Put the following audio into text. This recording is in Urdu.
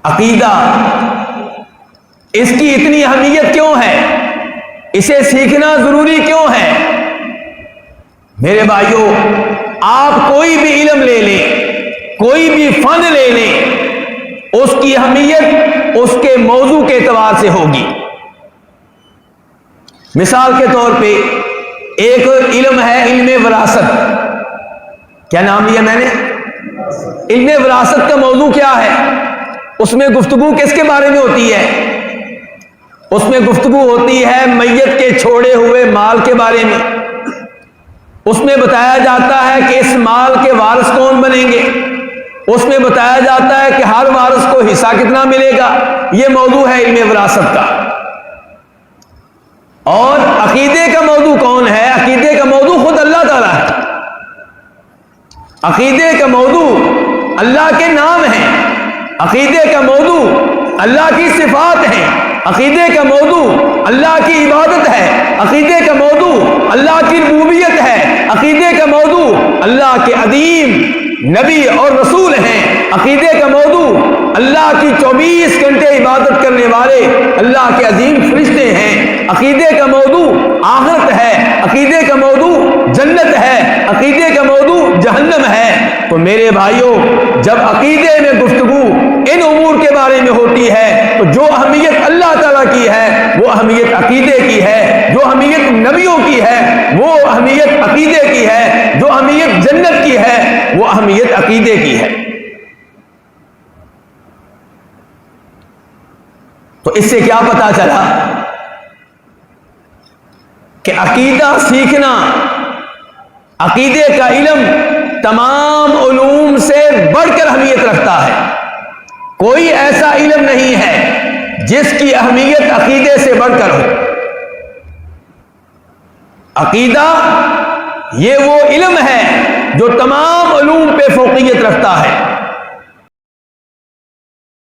عقیدہ، اس کی اتنی اہمیت کیوں ہے؟ اسے سیکھنا ضروری کیوں ہے؟ میرے بھائیوں، آپ کوئی بھی علم لے لیں، کوئی بھی فن لے لیں، اس کی اہمیت اس کے موضوع کے اعتبار سے ہوگی۔ مثال کے طور پہ ایک علم ہے علم وراثت۔ کیا نام لیا میں نے؟ علم وراثت کا موضوع کیا ہے؟ اس میں گفتگو کس کے بارے میں ہوتی ہے؟ اس میں گفتگو ہوتی ہے میت کے چھوڑے ہوئے مال کے بارے میں۔ اس میں بتایا جاتا ہے کہ اس مال کے وارث کون بنیں گے، اس میں بتایا جاتا ہے کہ ہر وارث کو حصہ کتنا ملے گا۔ یہ موضوع ہے علم وراثت کا۔ اور عقیدے کا موضوع کون ہے؟ عقیدے کا موضوع خود اللہ تعالیٰ ہے۔ عقیدے کا موضوع اللہ کے نام ہیں، عقیدے کا موضوع اللہ کی صفات ہیں، عقیدے کا موضوع اللہ کی عبادت ہے، عقیدے کا موضوع اللہ کی ربوبیت ہے، عقیدے کا موضوع اللہ کے عظیم نبی اور رسول ہیں، عقیدے کا موضوع اللہ کی 24 گھنٹے عبادت کرنے والے اللہ کے عظیم فرشتے ہیں، عقیدے کا موضوع آخرت ہے، عقیدے کا موضوع جنت ہے، عقیدے کا موضوع جہنم ہے۔ تو میرے بھائیوں، جب عقیدے میں گفتگو ان امور کے بارے میں ہوتی ہے تو جو اہمیت اللہ تعالیٰ کی ہے وہ اہمیت عقیدے کی ہے، جو اہمیت نبیوں کی ہے وہ اہمیت عقیدے کی ہے، جو اہمیت جنت کی ہے وہ اہمیت عقیدے کی ہے۔ تو اس سے کیا پتا چلا کہ عقیدہ سیکھنا، عقیدے کا علم تمام علوم سے بڑھ کر اہمیت رکھتا ہے۔ کوئی ایسا علم نہیں ہے جس کی اہمیت عقیدے سے بڑھ کر ہو۔ عقیدہ یہ وہ علم ہے جو تمام علوم پہ فوقیت رکھتا ہے۔